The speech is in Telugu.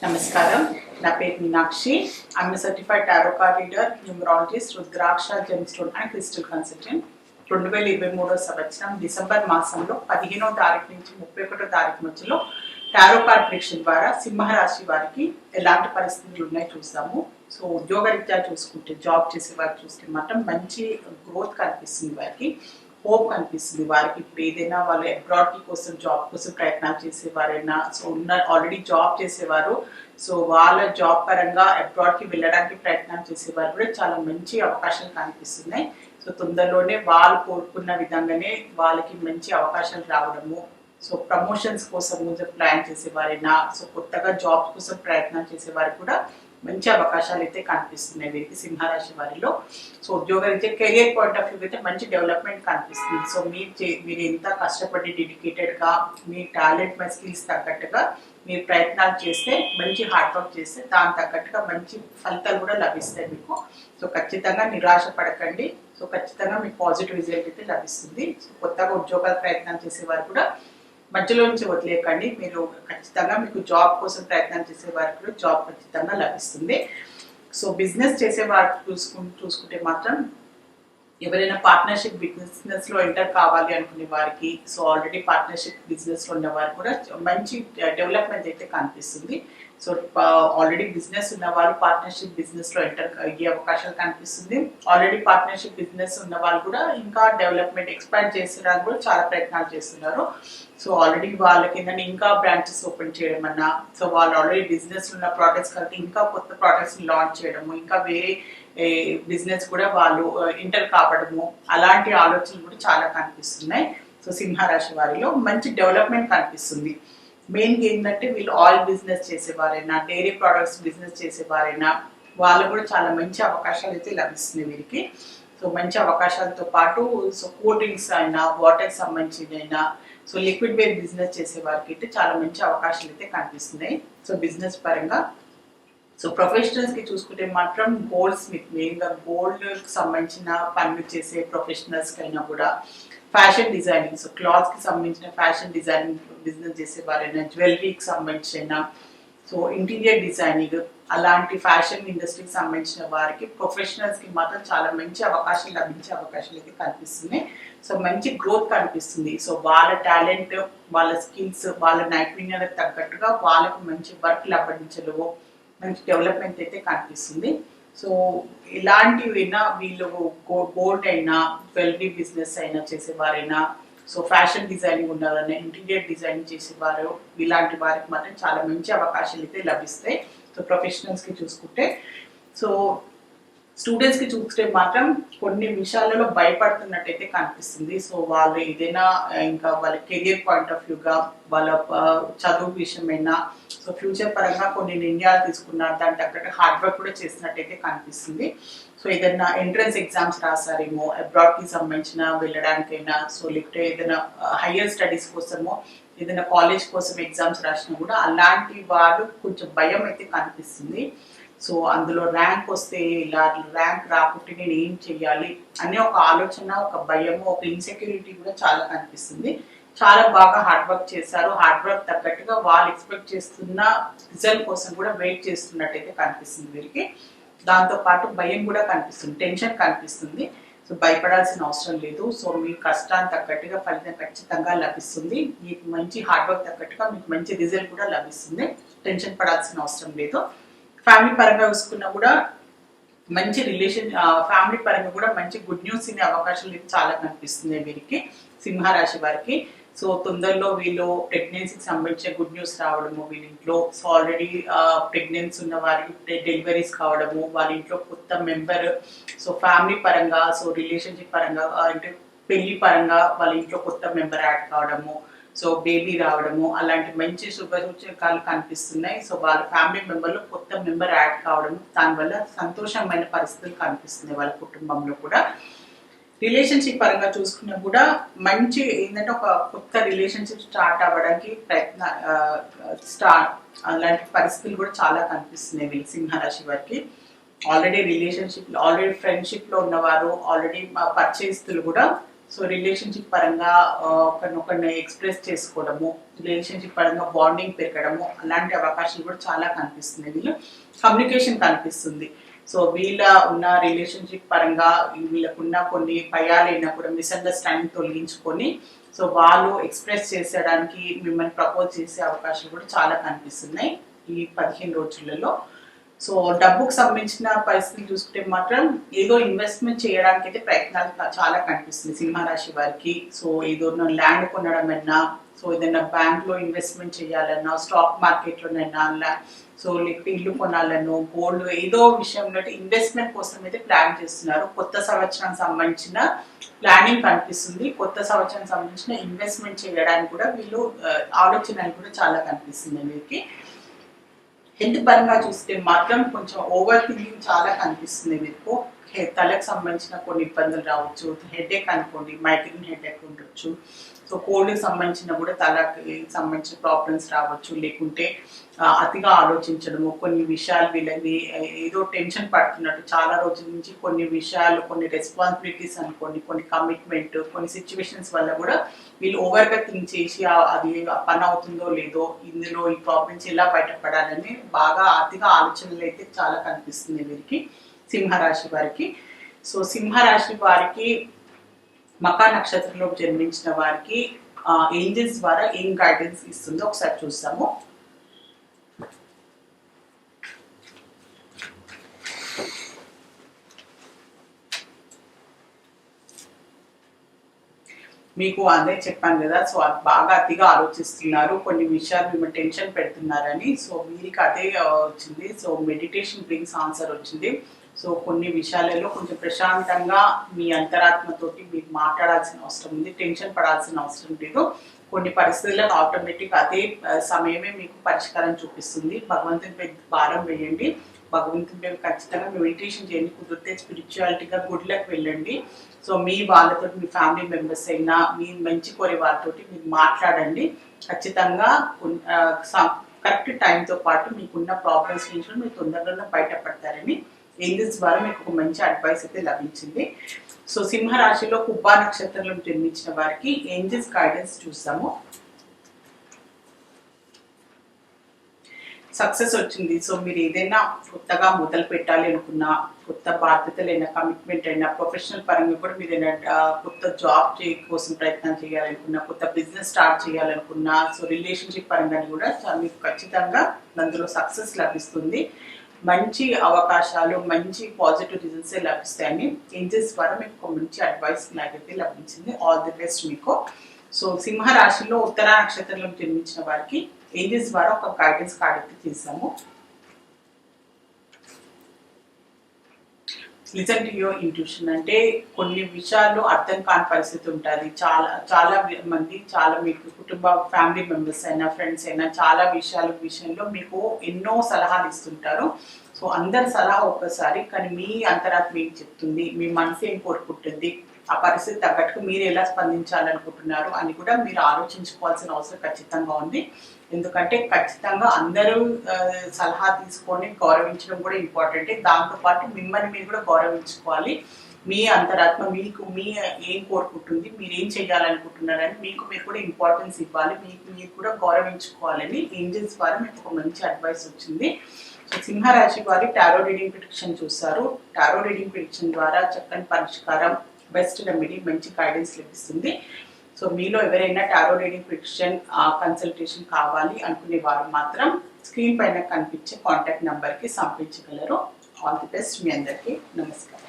నమస్కారం. నా పేరు Meenakshi. I'm certified tarot card reader, numerologist, rudraksha gemstone and crystal consultant. 2023 సంవత్సరం డిసెంబర్ మాసంలో 15వ తారీఖు నుంచి 31వ తారీఖు మధ్యలో టారో కార్డ్ ప్రిడిక్షన్ ద్వారా సింహరాశి వారికి ఎలాంటి పరిస్థితులు ఉన్నాయో చూస్తాము. సో ఉద్యోగరీత్యా చూసుకుంటే, జాబ్ చేసే వారికి చూస్తే మాత్రం మంచి గ్రోత్ కనిపిస్తుంది, వారికి హోప్ కనిపిస్తుంది. వారికి ఇప్పుడు ఏదైనా వాళ్ళు అబ్రాడ్ కోసం జాబ్ కోసం ప్రయత్నాలు చేసేవారైనా, సో ఆల్రెడీ జాబ్ చేసేవారు, సో వాళ్ళ జాబ్ పరంగా అబ్రాడ్కి వెళ్ళడానికి ప్రయత్నాలు చేసేవారు కూడా చాలా మంచి అవకాశాలు కనిపిస్తున్నాయి. సో తొందరలోనే వాళ్ళు కోరుకున్న విధంగానే వాళ్ళకి మంచి అవకాశాలు రావడము, సో ప్రమోషన్స్ కోసం ప్లాన్ చేసేవారైనా, సో కొత్తగా జాబ్ కోసం ప్రయత్నం చేసేవారు కూడా మంచి అవకాశాలు అయితే కనిపిస్తున్నాయి వీరికి సింహరాశి వారిలో. సో ఉద్యోగరీత్యా కెరియర్ పాయింట్ ఆఫ్ వ్యూ అయితే మంచి డెవలప్మెంట్ కనిపిస్తుంది. సో మీరు ఎంత కష్టపడి డెడికేటెడ్గా మీ టాలెంట్ మీ స్కిల్స్ తగ్గట్టుగా మీరు ప్రయత్నాలు చేస్తే, మంచి హార్డ్ వర్క్ చేస్తే దాని తగ్గట్టుగా మంచి ఫలితాలు కూడా లభిస్తాయి మీకు. సో ఖచ్చితంగా నిరాశ పడకండి. సో ఖచ్చితంగా మీకు పాజిటివ్ రిజల్ట్ అయితే లభిస్తుంది. సో కొత్తగా ఉద్యోగాల ప్రయత్నం చేసేవారు కూడా మధ్యలో నుంచి వదిలేకండి. మీరు ఖచ్చితంగా మీకు జాబ్ కోసం ప్రయత్నం చేసే వారికి కూడా జాబ్ ఖచ్చితంగా లభిస్తుంది. సో బిజినెస్ చేసే వారికి చూసుకుంటే మాత్రం ఎవరైనా పార్ట్నర్షిప్ బిజినెస్ లో ఎంటర్ కావాలి అనుకునే వారికి, సో ఆల్రెడీ పార్ట్నర్షిప్ బిజినెస్ లో ఉన్న వారికి కూడా మంచి డెవలప్మెంట్ అయితే కనిపిస్తుంది. సో ఆల్రెడీ బిజినెస్ ఉన్న వాళ్ళు పార్ట్నర్షిప్ బిజినెస్ లో ఎంటర్ అయ్యే అవకాశాలు కనిపిస్తుంది. ఆల్రెడీ పార్ట్నర్షిప్ బిజినెస్ ఉన్న వాళ్ళు కూడా ఇంకా డెవలప్మెంట్ ఎక్స్పాండ్ చేసేదానికి కూడా చాలా ప్రయత్నాలు చేస్తున్నారు. సో ఆల్రెడీ వాళ్ళకి ఏంటంటే ఇంకా బ్రాంచెస్ ఓపెన్ చేయడం అన్నా, సో వాళ్ళు ఆల్రెడీ బిజినెస్ ఉన్న ప్రోడక్ట్స్ కలిపి ఇంకా కొత్త ప్రోడక్ట్స్ లాంచ్ చేయడము, ఇంకా వేరే బిజినెస్ కూడా వాళ్ళు ఎంటర్ కావడము, అలాంటి ఆలోచనలు కూడా చాలా కనిపిస్తున్నాయి. సో సింహరాశి వారిలో మంచి డెవలప్మెంట్ కనిపిస్తుంది. మెయిన్గా ఏంటంటే వీళ్ళు ఆయిల్ బిజినెస్ చేసేవారైనా, డైరీ ప్రోడక్ట్స్ బిజినెస్ చేసేవారైనా వాళ్ళు కూడా చాలా మంచి అవకాశాలు అయితే లభిస్తున్నాయి వీరికి. సో మంచి అవకాశాలతో పాటు సో కూల్ డ్రింక్స్ అయినా, వాటర్కి సంబంధించిన, సో లిక్విడ్ వేర్ బిజినెస్ చేసే వారికి అయితే చాలా మంచి అవకాశాలు అయితే కనిపిస్తున్నాయి. సో బిజినెస్ పరంగా సో ప్రొఫెషనల్స్ కి చూసుకుంటే మాత్రం గోల్డ్ స్మిత్, మెయిన్గా గోల్డ్ సంబంధించిన పనులు చేసే ప్రొఫెషనల్స్ కైనా కూడా, ఫ్యాషన్ డిజైనింగ్, సో క్లాత్స్ కి సంబంధించిన ఫ్యాషన్ డిజైనింగ్ బిజినెస్ చేసేవారైనా, జ్యువెలరీకి సంబంధించిన, సో ఇంటీరియర్ డిజైనింగ్, అలాంటి ఫ్యాషన్ ఇండస్ట్రీకి సంబంధించిన వారికి ప్రొఫెషనల్స్ కి మాత్రం చాలా మంచి అవకాశాలు లభించే అవకాశాలు అయితే కనిపిస్తున్నాయి. సో మంచి గ్రోత్ కనిపిస్తుంది. సో వాళ్ళ టాలెంట్, వాళ్ళ స్కిల్స్, వాళ్ళ నైపుణ్యాలకు తగ్గట్టుగా వాళ్ళకు మంచి వర్క్ లభించడము, మంచి డెవలప్మెంట్ అయితే కనిపిస్తుంది. సో ఇలాంటివైనా వీళ్ళు గోల్డ్ అయినా, జ్యువెలరీ బిజినెస్ అయినా చేసేవారైనా, సో ఫ్యాషన్ డిజైనింగ్ ఉన్నవారైనా, ఇంటీరియర్ డిజైనింగ్ చేసేవారు, ఇలాంటి వారికి మాత్రం చాలా మంచి అవకాశాలు అయితే లభిస్తాయి. సో ప్రొఫెషనల్స్కి చూసుకుంటే, సో స్టూడెంట్స్కి చూస్తే మాత్రం కొన్ని విషయాలలో భయపడుతున్నట్టయితే కనిపిస్తుంది. సో వాళ్ళు ఏదైనా ఇంకా వాళ్ళ కెరియర్ పాయింట్ ఆఫ్ వ్యూగా, వాళ్ళ చదువు విషయమైనా, సో ఫ్యూచర్ పరంగా కొన్ని నిర్ణయాలు తీసుకున్నారు, దాని తగ్గట్టు హార్డ్ వర్క్ కూడా చేసినట్టయితే కనిపిస్తుంది. సో ఏదైనా ఎంట్రన్స్ ఎగ్జామ్స్ రాసారేమో, అబ్రాడ్కి సంబంధించిన వెళ్ళడానికైనా, సో లేకపోతే ఏదైనా హయ్యర్ స్టడీస్ కోసమో, ఏదైనా కాలేజ్ కోసం ఎగ్జామ్స్ రాసినా కూడా అలాంటి వాళ్ళు కొంచెం భయం అయితే కనిపిస్తుంది. సో అందులో ర్యాంక్ వస్తే ఇలా, ర్యాంక్ రాకుంటే నేను ఏం చెయ్యాలి అనే ఒక ఆలోచన, ఒక భయము, ఒక ఇన్సెక్యూరిటీ కూడా చాలా కనిపిస్తుంది. చాలా బాగా హార్డ్ వర్క్ చేశారు, హార్డ్ వర్క్ తగ్గట్టుగా వాళ్ళు ఎక్స్పెక్ట్ చేస్తున్న రిజల్ట్ కోసం కూడా వెయిట్ చేస్తున్నట్టయితే కనిపిస్తుంది వీరికి. దాంతోపాటు భయం కూడా కనిపిస్తుంది, టెన్షన్ కనిపిస్తుంది. సో భయపడాల్సిన అవసరం లేదు. సో మీ కష్టాన్ని తగ్గట్టుగా ఫలితం ఖచ్చితంగా లభిస్తుంది. మీకు మంచి హార్డ్ వర్క్ తగ్గట్టుగా మీకు మంచి రిజల్ట్ కూడా లభిస్తుంది. టెన్షన్ పడాల్సిన అవసరం లేదు. ఫ్యామిలీ పరంగా చూసుకున్నా కూడా మంచి రిలేషన్, ఫ్యామిలీ పరంగా కూడా మంచి గుడ్ న్యూస్ ఇనే అవకాశాలు చాలా కనిపిస్తున్నాయి వీరికి, సింహరాశి వారికి. సో తొందరలో వీళ్ళు ప్రెగ్నెన్సీకి సంబంధించిన గుడ్ న్యూస్ రావడము వీళ్ళ ఇంట్లో, సో ఆల్రెడీ ప్రెగ్నెన్సీ ఉన్న వారికి డెలివరీస్ కావడము, వాళ్ళ ఇంట్లో కొత్త మెంబర్, సో ఫ్యామిలీ పరంగా, సో రిలేషన్షిప్ పరంగా, అంటే పెళ్లి పరంగా వాళ్ళ ఇంట్లో కొత్త మెంబర్ యాడ్ కావడము, సో బేబీ రావడము, అలాంటి మంచి శుభ సూచకాలు కనిపిస్తున్నాయి. సో వాళ్ళ ఫ్యామిలీ మెంబర్లో కొత్త మెంబర్ యాడ్ కావడం, దానివల్ల సంతోషమైన పరిస్థితులు కనిపిస్తున్నాయి వాళ్ళ కుటుంబంలో కూడా. రిలేషన్షిప్ పరంగా చూసుకున్నా కూడా మంచి ఏంటంటే ఒక కొత్త రిలేషన్షిప్ స్టార్ట్ అవ్వడానికి అలాంటి పరిస్థితులు కూడా చాలా కనిపిస్తున్నాయి వీళ్ళ సింహరాశి వారికి. ఆల్రెడీ రిలేషన్షిప్, ఆల్రెడీ ఫ్రెండ్షిప్ లో ఉన్నవారు, ఆల్రెడీ పరిచయస్తులు కూడా సో రిలేషన్షిప్ పరంగా ఒకరినొకరిని ఎక్స్ప్రెస్ చేసుకోవడము, రిలేషన్షిప్ పరంగా బాండింగ్ పెరగడము, అలాంటి అవకాశాలు కూడా చాలా కనిపిస్తున్నాయి. వీళ్ళు కమ్యూనికేషన్ కనిపిస్తుంది. సో వీళ్ళ ఉన్న రిలేషన్షిప్ పరంగా వీళ్ళకున్న కొన్ని భయాలైనా కూడా మిస్అండర్స్టాండింగ్ తొలగించుకొని సో వాళ్ళు ఎక్స్ప్రెస్ చేసేయడానికి మిమ్మల్ని ప్రపోజ్ చేసే అవకాశాలు కూడా చాలా కనిపిస్తున్నాయి ఈ 15 రోజులలో. సో డబ్బుకు సంబంధించిన పరిస్థితులు చూసుకుంటే మాత్రం ఏదో ఇన్వెస్ట్మెంట్ చేయడానికి అయితే ప్రయత్నాలు చాలా కనిపిస్తుంది సింహరాశి వారికి. సో ఏదో ల్యాండ్ కొనడమైనా, సో ఏదైనా బ్యాంక్లో ఇన్వెస్ట్మెంట్ చేయాలన్నా, స్టాక్ మార్కెట్లోనైనా, సో లేకపోతే ఇల్లు కొనాలనో, గోల్డ్ ఏదో విషయంలో ఇన్వెస్ట్మెంట్ కోసం అయితే ప్లాన్ చేస్తున్నారు. కొత్త సంవత్సరానికి సంబంధించిన ప్లానింగ్ కనిపిస్తుంది. కొత్త సంవత్సరానికి సంబంధించిన ఇన్వెస్ట్మెంట్ చేయడానికి కూడా వీళ్ళు ఆలోచనలు కూడా చాలా కనిపిస్తుంది వీరికి. హెల్త్ పరంగా చూస్తే మాత్రం కొంచెం ఓవర్ థింకింగ్ చాలా కనిపిస్తుంది మీకు. తలకు సంబంధించిన కొన్ని ఇబ్బందులు రావచ్చు. హెడేక్ అనుకోండి, మైగ్రేన్ హెడేక్ ఉండొచ్చు. సో కోల్డ్కి సంబంధించిన కూడా తలకి సంబంధించిన ప్రాబ్లమ్స్ రావచ్చు. లేకుంటే అతిగా ఆలోచించడము, కొన్ని విషయాలు వీళ్ళని ఏదో టెన్షన్ పడుతున్నట్టు చాలా రోజుల నుంచి కొన్ని విషయాలు, కొన్ని రెస్పాన్సిబిలిటీస్ అనుకోండి, కొన్ని కమిట్మెంట్, కొన్ని సిచ్యువేషన్స్ వల్ల కూడా వీళ్ళు ఓవర్గా థింక్ చేసి అది పని అవుతుందో లేదో, ఇందులో ఈ ప్రాబ్లమ్స్ ఎలా బయటపడాలని బాగా అతిగా ఆలోచనలు అయితే చాలా కనిపిస్తుంది వీరికి సింహరాశి వారికి. సో సింహరాశి వారికి మకా నక్షత్రంలో జన్మించిన వారికి ఏంజల్స్ ద్వారా ఏం గైడెన్స్ ఇస్తుందో ఒకసారి చూస్తాము. మీకు అదే చెప్పాను కదా, సో అది బాగా అతిగా ఆలోచిస్తున్నారు, కొన్ని విషయాలు మిమ్మల్ని టెన్షన్ పెడుతున్నారని. సో వీరికి అదే వచ్చింది. సో మెడిటేషన్ బ్రింగ్స్ ఆన్సర్ వచ్చింది. సో కొన్ని విషయాలలో కొంచెం ప్రశాంతంగా మీ అంతరాత్మతోటి మీరు మాట్లాడాల్సిన అవసరం ఉంది, టెన్షన్ పడాల్సిన అవసరం లేదు. కొన్ని పరిస్థితులకు ఆటోమేటిక్ అదే సమయమే మీకు పరిష్కారం చూపిస్తుంది. భగవంతునిపై భారం వేయండి, భగవంతునిపై ఖచ్చితంగా మెడిటేషన్ చేయండి. కుదిరితే స్పిరిచువాలిటీగా గుడ్లకు వెళ్ళండి. సో మీ వాళ్ళతో, మీ ఫ్యామిలీ మెంబర్స్ అయినా, మీ మంచి కోరే వాళ్ళతోటి మీరు మాట్లాడండి. ఖచ్చితంగా కరెక్ట్ టైంతో పాటు మీకున్న ప్రాబ్లమ్స్ నుంచి మీరు తొందరగా బయటపడతారని ఏంజల్స్ ద్వారా మీకు ఒక మంచి అడ్వైస్ అయితే లభించింది. సో సింహరాశిలో కుబ్బా నక్షత్రంలో జన్మించిన వారికి ఏంజల్స్ గైడెన్స్ చూస్తాము. సక్సెస్ వచ్చింది. సో మీరు ఏదైనా కొత్తగా మొదలు పెట్టాలి అనుకున్నా, కొత్త బాధ్యతలైనా, కమిట్మెంట్ అయినా, ప్రొఫెషనల్ పరంగా కూడా మీరు ఏదైనా కొత్త జాబ్ కోసం ప్రయత్నం చేయాలనుకున్నా, కొత్త బిజినెస్ స్టార్ట్ చేయాలనుకున్నా, సో రిలేషన్షిప్ పరంగా కూడా మీకు ఖచ్చితంగా అందులో సక్సెస్ లభిస్తుంది. మంచి అవకాశాలు, మంచి పాజిటివ్ రిజల్ట్స్ లభిస్తాయని ఏంజల్స్ ద్వారా మీకు ఒక మంచి అడ్వైస్ నాకైతే లభించింది. ఆల్ ది బెస్ట్ మీకు. సో సింహరాశిలో ఉత్తర నక్షత్రంలో జన్మించిన వారికి ఏంజల్స్ ద్వారా ఒక గైడెన్స్ కార్డ్ అయితే తీసాము. లిసన్ టు యువర్ ఇంట్యూషన్ అంటే కొన్ని విషయాలు అర్థం కాని పరిస్థితి ఉంటుంది. చాలా మంది, చాలా మీకు కుటుంబ ఫ్యామిలీ మెంబర్స్ అయినా, ఫ్రెండ్స్ అయినా చాలా విషయంలో మీకు ఎన్నో సలహాలు ఇస్తుంటారు. సో అందరి సలహా ఒక్కసారి, కానీ మీ అంతరాత్మ ఏం చెప్తుంది, మీ మనసు ఏం కోరుకుంటుంది, ఆ పరిస్థితి తగ్గట్టుకు మీరు ఎలా స్పందించాలనుకుంటున్నారు అని కూడా మీరు ఆలోచించుకోవాల్సిన అవసరం ఖచ్చితంగా ఉంది. ఎందుకంటే ఖచ్చితంగా అందరూ సలహా తీసుకొని గౌరవించడం కూడా ఇంపార్టెంటే. దాంతోపాటు మిమ్మల్ని మీరు కూడా గౌరవించుకోవాలి. మీ అంతరాత్మ మీకు ఏం కోరుకుంటుంది, మీరు ఏం చేయాలనుకుంటున్నారని మీకు మీరు కూడా ఇంపార్టెన్స్ ఇవ్వాలి, మీకు మీరు కూడా గౌరవించుకోవాలని ఏంజల్స్ ద్వారా మీకు ఒక మంచి అడ్వైస్ వచ్చింది. సో సింహరాశి వారి టారో రీడింగ్ ప్రిడిక్షన్ చూస్తారు. టారో రీడింగ్ ప్రిడిక్షన్ ద్వారా చక్కని పరిష్కారం, బెస్ట్ రెమెడీ, మంచి గైడెన్స్ లభిస్తుంది. సో మీలో ఎవరైనా టారో రీడింగ్ ప్రిడిక్షన్ కన్సల్టేషన్ కావాలి అనుకునే వారు మాత్రం స్క్రీన్ పైన కనిపించే కాంటాక్ట్ నెంబర్కి సంప్రదించగలరు. All the best. మీ అందరికీ నమస్కారం.